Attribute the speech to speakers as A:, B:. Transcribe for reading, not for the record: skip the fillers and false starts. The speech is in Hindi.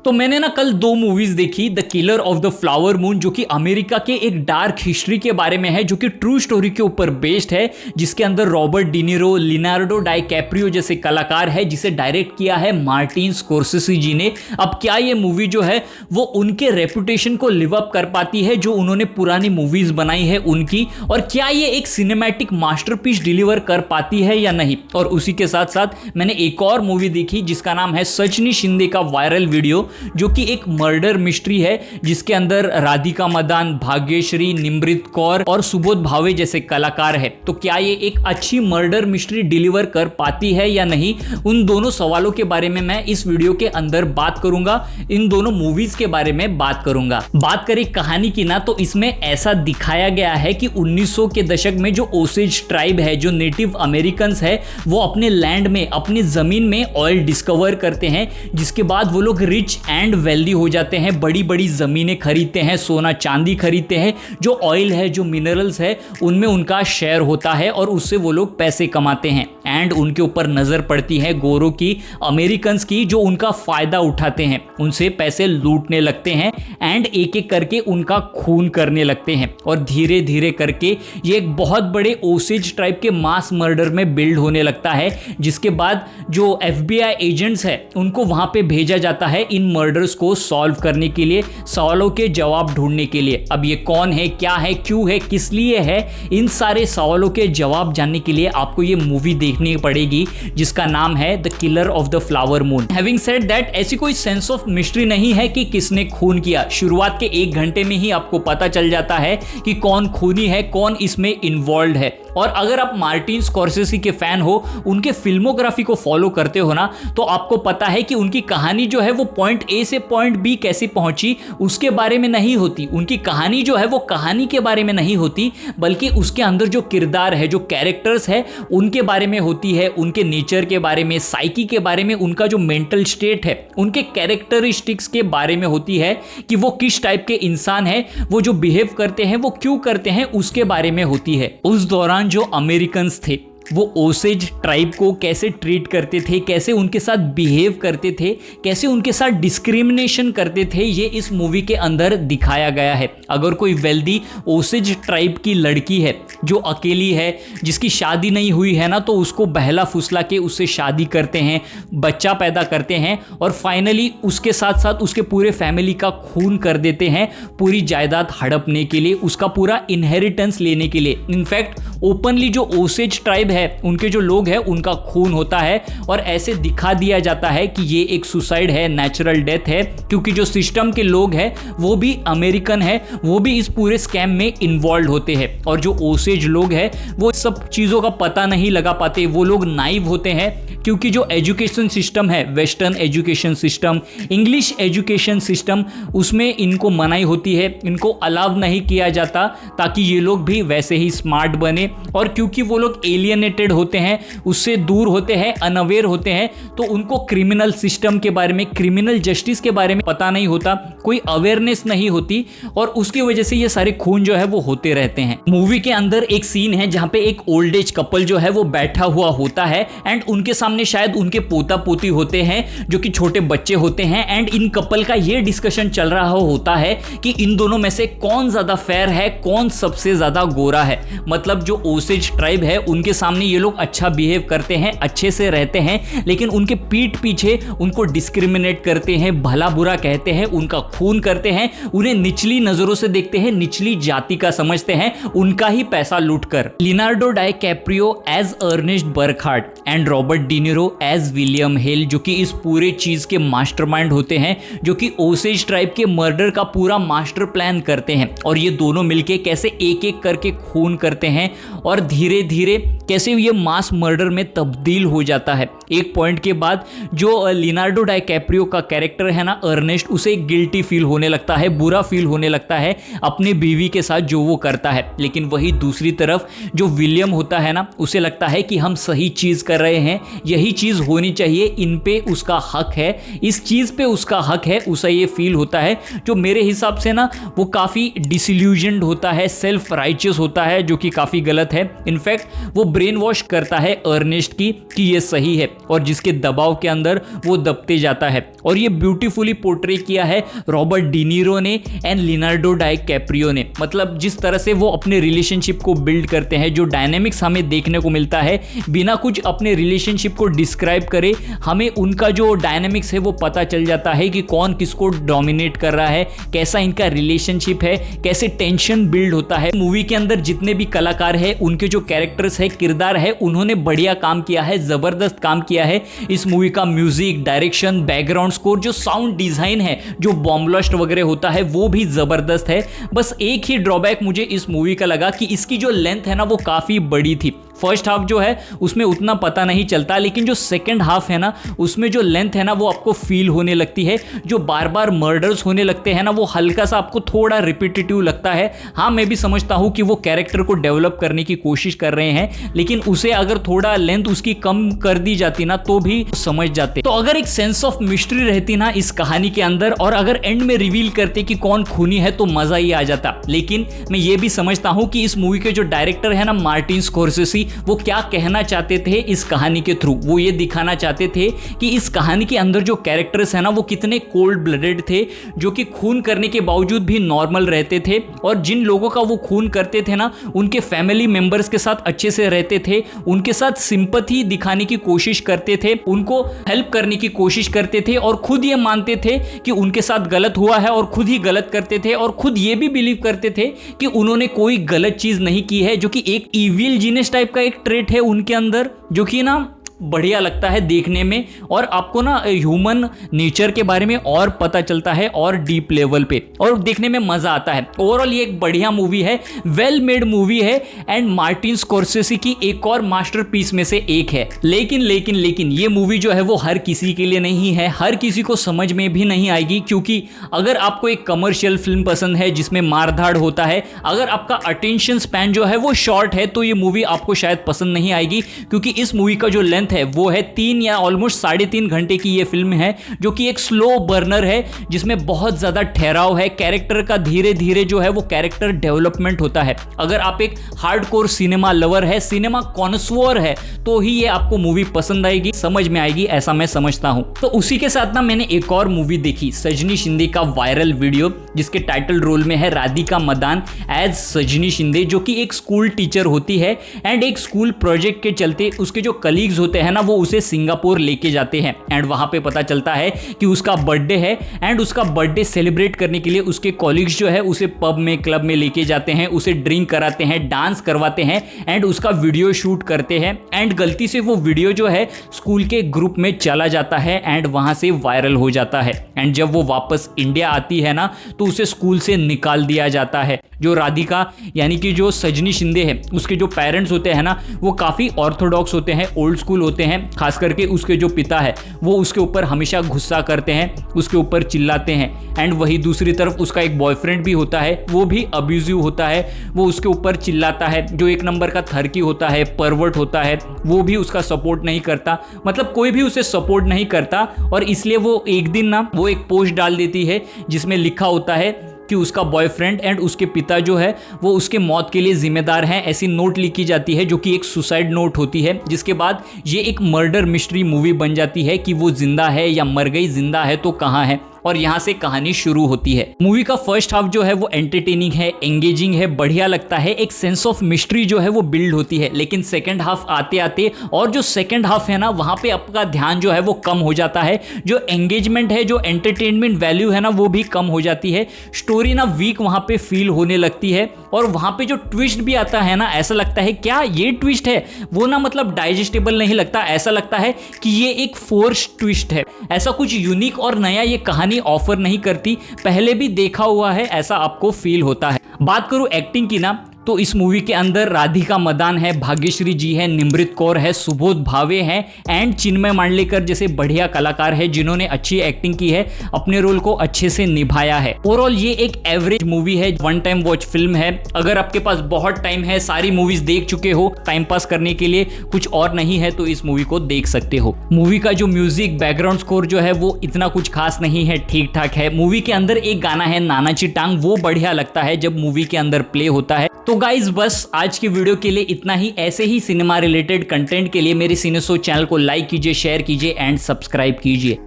A: तो मैंने ना कल दो मूवीज देखी, the killer of the flower moon जो कि अमेरिका के एक डार्क हिस्ट्री के बारे में है, जो कि ट्रू स्टोरी के ऊपर बेस्ड है, जिसके अंदर रॉबर्ट डिनीरो, लियोनार्डो डाइकैप्रियो जैसे कलाकार है, जिसे डायरेक्ट किया है मार्टिन स्कोर्सेसी जी ने। अब क्या ये मूवी जो है वो उनके रेपुटेशन को लिव अप कर पाती है जो उन्होंने पुरानी मूवीज बनाई है उनकी, और क्या ये एक सिनेमैटिक मास्टरपीस डिलीवर कर पाती है या नहीं। और उसी के साथ साथ मैंने एक और मूवी देखी जिसका नाम है सजनी शिंदे का वायरल वीडियो, जो कि एक मर्डर मिस्ट्री है, जिसके अंदर राधिका मदान, भाग्यश्री, निमृत कौर और सुबोध भावे जैसे कलाकार है। तो क्या ये एक अच्छी मर्डर मिस्ट्री डिलीवर कर पाती है या नहीं, उन दोनों सवालों के बारे में मैं इस वीडियो के अंदर बात करूंगा, इन दोनों मूवीज के बारे में बात करूंगा। बात करें कहानी की ना, तो इसमें ऐसा दिखाया गया है कि 1900 के दशक में जो ओसेज ट्राइब है, जो नेटिव अमेरिकन है, वो अपने लैंड में, अपनी जमीन में ऑयल डिस्कवर करते हैं, जिसके बाद वो लोग रिच एंड वेल्दी हो जाते हैं, बड़ी बड़ी जमीनें खरीदते हैं, सोना चांदी खरीदते हैं, जो ऑयल है, जो मिनरल्स है, उनमें उनका शेयर होता है और उससे वो लोग पैसे कमाते हैं। एंड उनके ऊपर नजर पड़ती है गोरों की, अमेरिकन्स की, जो उनका फायदा उठाते हैं, उनसे पैसे लूटने लगते हैं एंड एक एक करके उनका खून करने लगते हैं। और धीरे धीरे करके ये एक बहुत बड़े ओसेज ट्राइब के मास मर्डर में बिल्ड होने लगता है, जिसके बाद जो FBI एजेंट्स है उनको वहां पे भेजा जाता है इन मर्डर्स को सॉल्व करने के लिए, सवालों के जवाब ढूंढने के लिए। अब ये कौन है, क्या है, क्यों है, किस लिए है, इन सारे सवालों के जवाब जानने के लिए आपको ये मूवी देखनी पड़ेगी, जिसका नाम है the killer of the flower moon. Having said that, ऐसी कोई सेंस ऑफ मिस्ट्री नहीं है कि किसने खून किया। शुरुआत के 1 घंटे में ही आपको पता चल जाता है कि कौन खूनी है, कौन इसमें इन्वॉल्व है। और अगर आप मार्टिन स्कॉर्सेसी के फैन हो, उनके फिल्मोग्राफी को फॉलो करते हो ना, तो आपको पता है कि उनकी कहानी जो है वो पॉइंट A से पॉइंट B कैसे पहुंची उसके बारे में नहीं होती। उनकी कहानी जो है वो कहानी के बारे में नहीं होती, बल्कि उसके अंदर जो किरदार है, जो कैरेक्टर्स है, उनके बारे में होती है, उनके नेचर के बारे में, साइकी के बारे में, उनका जो मेंटल स्टेट है, उनके कैरेक्टरिस्टिक्स के बारे में होती है कि वो किस टाइप के इंसान है, वो जो बिहेव करते हैं वो क्यों करते हैं, उसके बारे में होती है। उस दौरान जो अमेरिकन्स थे वो ओसेज ट्राइब को कैसे ट्रीट करते थे, कैसे उनके साथ बिहेव करते थे, कैसे उनके साथ डिस्क्रिमिनेशन करते थे, ये इस मूवी के अंदर दिखाया गया है। अगर कोई वेल्दी ओसेज ट्राइब की लड़की है जो अकेली है, जिसकी शादी नहीं हुई है ना, तो उसको बहला फुसला के उससे शादी करते हैं, बच्चा पैदा करते हैं और फाइनली उसके साथ साथ उसके पूरे फैमिली का खून कर देते हैं, पूरी जायदाद हड़पने के लिए, उसका पूरा इनहेरिटेंस लेने के लिए। इनफैक्ट ओपनली जो ओसेज ट्राइब है, उनके जो लोग हैं, उनका खून होता है और ऐसे दिखा दिया जाता है कि ये एक सुसाइड है, नेचुरल डेथ है, क्योंकि जो सिस्टम के लोग हैं वो भी अमेरिकन है, वो भी इस पूरे स्कैम में इन्वॉल्व होते हैं। और जो ओसेज लोग हैं वो सब चीज़ों का पता नहीं लगा पाते, वो लोग नाइव होते हैं, क्योंकि जो एजुकेशन सिस्टम है, western education system, English education system, उसमें इनको मनाही होती है, इनको अलाउ नहीं किया जाता ताकि ये लोग भी वैसे ही स्मार्ट बने। और क्योंकि वो लोग एलियनेटेड होते हैं, उससे दूर होते हैं, अनअवेयर होते हैं, तो उनको क्रिमिनल सिस्टम के बारे में, क्रिमिनल जस्टिस के बारे में पता नहीं होता, कोई अवेयरनेस नहीं होती, और उसकी वजह से ये सारे खून जो है वो होते रहते हैं। मूवी के अंदर एक सीन है जहां पे एक ओल्ड एज कपल जो है वो बैठा हुआ होता है एंड उनके सामने शायद उनके पोता पोती होते हैं जो कि छोटे बच्चे होते हैं, एंड इन कपल का ये डिस्कशन चल रहा होता है कि इन दोनों में से कौन ज्यादा फेयर है, कौन सबसे ज्यादा गोरा है। मतलब जो ओसेज ट्राइब है उनके सामने ये लोग अच्छा बिहेव करते हैं, अच्छे से रहते हैं, लेकिन उनके पीठ पीछे उनको डिस्क्रिमिनेट करते हैं, भला बुरा कहते हैं, उनका खून करते हैं, उन्हें निचली नजरों से देखते हैं, निचली जाति का समझते हैं, उनका ही पैसा लूटकर। Leonardo DiCaprio as Ernest Burkhart and Robert De Niro as William Hale, जो कि इस पूरे चीज के मास्टरमाइंड होते हैं, जो कि ओसेज ट्राइब के मर्डर का पूरा मास्टर प्लान करते हैं। और ये दोनों मिलके कैसे एक एक करके खून करते हैं और धीरे धीरे कैसे ये मास मर्डर में तब्दील हो जाता है। एक पॉइंट के बाद जो लियोनार्डो डाइकैप्रियो का कैरेक्टर है ना, अर्नेस्ट, उसे गिल्टी फील होने लगता है, बुरा फील होने लगता है अपनी बीवी के साथ जो वो करता है। लेकिन वही दूसरी तरफ जो विलियम होता है ना, उसे लगता है कि हम सही चीज कर रहे हैं, यही चीज होनी चाहिए, इन पे उसका हक है, इस चीज पे उसका हक है, उसे ये फील होता है, जो मेरे हिसाब से ना वो काफी डिसिल्यूजन्ड होता है, सेल्फ राइचियस होता है, जो कि काफी गलत है। इनफैक्ट वो ब्रेन वॉश करता है अर्नेस्ट की कि ये सही है, और जिसके दबाव के अंदर वो दबते जाता है। और ये ब्यूटीफुली पोर्ट्रे किया है रॉबर्ट डिनीरो ने एंड लियोनार्डो डाइकैप्रियो ने। मतलब जिस तरह से वो अपने रिलेशनशिप को बिल्ड करते हैं, जो डायनेमिक्स हमें देखने को मिलता है, बिना कुछ अपने रिलेशनशिप को डिस्क्राइब करे हमें उनका जो डायनेमिक्स है वो पता चल जाता है कि कौन किसको डोमिनेट कर रहा है, कैसा इनका रिलेशनशिप है, कैसे टेंशन बिल्ड होता है। मूवी के अंदर जितने भी कलाकार है, उनके जो कैरेक्टर्स है, किरदार है, उन्होंने बढ़िया काम किया है, जबरदस्त काम किया है। इस मूवी का म्यूजिक, डायरेक्शन, बैकग्राउंड स्कोर, जो साउंड डिजाइन है, जो बॉम्ब ब्लास्ट वगैरह होता है, वो भी जबरदस्त है। बस एक ही ड्रॉबैक मुझे इस मूवी का लगा कि इसकी जो लेंथ है ना वो काफी बड़ी थी। फर्स्ट हाफ जो है उसमें उतना पता नहीं चलता, लेकिन जो सेकंड हाफ है ना उसमें जो लेंथ है ना वो आपको फील होने लगती है। जो बार बार मर्डर्स होने लगते हैं ना वो हल्का सा आपको थोड़ा रिपीटेटिव लगता है। हाँ, मैं भी समझता हूँ कि वो कैरेक्टर को डेवलप करने की कोशिश कर रहे हैं, लेकिन उसे अगर थोड़ा लेंथ उसकी कम कर दी जाती ना तो भी समझ जाते। तो अगर एक सेंस ऑफ मिस्ट्री रहती ना इस कहानी के अंदर, और अगर एंड में रिवील करते कि कौन खूनी है, तो मजा ही आ जाता। लेकिन मैं ये भी समझता हूँ कि इस मूवी के जो डायरेक्टर है ना मार्टिन स्कोर्सेसी, वो क्या कहना चाहते थे इस कहानी के थ्रू। वो ये दिखाना चाहते थे कि इस कहानी के अंदर जो कैरेक्टर्स है ना वो कितने कोल्ड ब्लडेड थे, जो कि खून करने के बावजूद भी नॉर्मल रहते थे, और जिन लोगों का वो खून करते थे ना उनके फैमिली मेंबर्स के साथ अच्छे से रहते थे, उनके साथ सिंपैथी दिखाने की कोशिश करते थे, उनको हेल्प करने की कोशिश करते थे, और खुद ये मानते थे कि उनके साथ गलत हुआ है और खुद ही गलत करते थे, और खुद ये भी बिलीव करते थे कि उन्होंने कोई गलत चीज नहीं की है, जो कि एक इविल जीनियस टाइप का एक ट्रेट है उनके अंदर, जो कि ना बढ़िया लगता है देखने में, और आपको ना ह्यूमन नेचर के बारे में और पता चलता है और डीप लेवल पे, और देखने में मजा आता है। ओवरऑल ये एक बढ़िया मूवी है, वेल मेड मूवी है, एंड मार्टिन स्कोर्सेसी की एक और मास्टरपीस में से एक है। लेकिन ये मूवी जो है वो हर किसी के लिए नहीं है, हर किसी को समझ में भी नहीं आएगी, क्योंकि अगर आपको एक कमर्शियल फिल्म पसंद है जिसमें मारधाड़ होता है, अगर आपका अटेंशन स्पैन जो है वो शॉर्ट है, तो ये मूवी आपको शायद पसंद नहीं आएगी। क्योंकि इस मूवी का जो लेंथ है वो है 3 या ऑलमोस्ट 3.5 घंटे की ये फिल्म है, जो कि एक स्लो बर्नर है, जिसमें बहुत ज्यादा ठहराव है, कैरेक्टर का धीरे धीरे जो है वो कैरेक्टर डेवलपमेंट होता है। अगर आप एक हार्डकोर सिनेमा लवर है, सिनेमा कॉन्सुअर है, तो ही ये आपको मूवी पसंद आएगी, समझ में आएगी, ऐसा मैं समझता हूं। तो उसी के साथ ना मैंने एक और मूवी देखी, सजनी शिंदे का वायरल वीडियो, जिसके टाइटल रोल में है राधिका मदान एज सजनी शिंदे, जो कि एक स्कूल टीचर होती है, एंड एक स्कूल प्रोजेक्ट के चलते उसके जो कलीग्स होते हैं ना वो उसे सिंगापुर लेके जाते हैं, एंड वहां पे पता चलता है कि उसका बर्थडे है, एंड उसका बर्थडे सेलिब्रेट करने के लिए उसके कॉलीग्स जो है उसे पब में, क्लब में लेके जाते हैं, उसे ड्रिंक कराते हैं, डांस करवाते हैं, एंड उसका वीडियो शूट करते हैं, एंड गलती से वो वीडियो जो है स्कूल के ग्रुप में चला जाता है, एंड वहां से वायरल हो जाता है। एंड जब वो वापस इंडिया आती है ना तो उसे स्कूल से निकाल दिया जाता है। जो राधिका यानी कि जो सजनी शिंदे है, उसके जो पेरेंट्स होते हैं ना वो काफ़ी ऑर्थोडॉक्स होते हैं, ओल्ड स्कूल होते हैं। खास करके उसके जो पिता है वो उसके ऊपर हमेशा गुस्सा करते हैं, उसके ऊपर चिल्लाते हैं, एंड वही दूसरी तरफ उसका एक बॉयफ्रेंड भी होता है, वो भी अब्यूजिव होता है, वो उसके ऊपर चिल्लाता है, जो एक नंबर का थरकी होता है, परवर्ट होता है, वो भी उसका सपोर्ट नहीं करता, मतलब कोई भी उसे सपोर्ट नहीं करता। और इसलिए वो एक दिन ना वो एक पोस्ट डाल देती है जिसमें लिखा होता है कि उसका बॉयफ्रेंड एंड उसके पिता जो है वो उसके मौत के लिए जिम्मेदार हैं, ऐसी नोट लिखी जाती है, जो कि एक सुसाइड नोट होती है, जिसके बाद ये एक मर्डर मिस्ट्री मूवी बन जाती है कि वो जिंदा है या मर गई, जिंदा है तो कहाँ है, और यहाँ से कहानी शुरू होती है। मूवी का फर्स्ट हाफ जो है वो एंटरटेनिंग है, एंगेजिंग है, बढ़िया लगता है, एक सेंस ऑफ मिस्ट्री जो है वो बिल्ड होती है। लेकिन सेकंड हाफ आते आते और जो सेकंड हाफ है ना वहाँ पे आपका ध्यान जो है वो कम हो जाता है, जो एंगेजमेंट है, जो एंटरटेनमेंट वैल्यू है ना वो भी कम हो जाती है, स्टोरी ना वीक वहाँ पे फील होने लगती है, और वहाँ पे जो ट्विस्ट भी आता है ना ऐसा लगता है क्या ये ट्विस्ट है, वो ना मतलब डाइजेस्टेबल नहीं लगता, ऐसा लगता है कि ये एक फोर्स ट्विस्ट है, ऐसा कुछ यूनिक और नया ये कहानी ऑफर नहीं करती, पहले भी देखा हुआ है ऐसा आपको फील होता है। बात करूं एक्टिंग की ना तो इस मूवी के अंदर राधिका मदान है, भाग्यश्री जी है, निमृत कौर है, सुबोध भावे है एंड चिन्मय मांडलेकर जैसे बढ़िया कलाकार है जिन्होंने अच्छी एक्टिंग की है, अपने रोल को अच्छे से निभाया है। ओवरऑल ये एक एवरेज मूवी है, वन टाइम वॉच फिल्म है। अगर आपके पास बहुत टाइम है, सारी मूवीज देख चुके हो, टाइम पास करने के लिए कुछ और नहीं है तो इस मूवी को देख सकते हो। मूवी का जो म्यूजिक बैकग्राउंड स्कोर जो है वो इतना कुछ खास नहीं है, ठीक ठाक है। मूवी के अंदर एक गाना है नानाची टांग, वो बढ़िया लगता है जब मूवी के अंदर प्ले होता है। तो गाइज बस आज की वीडियो के लिए इतना ही। ऐसे ही सिनेमा रिलेटेड कंटेंट के लिए मेरे सिनेसो चैनल को लाइक कीजिए, शेयर कीजिए एंड सब्सक्राइब कीजिए।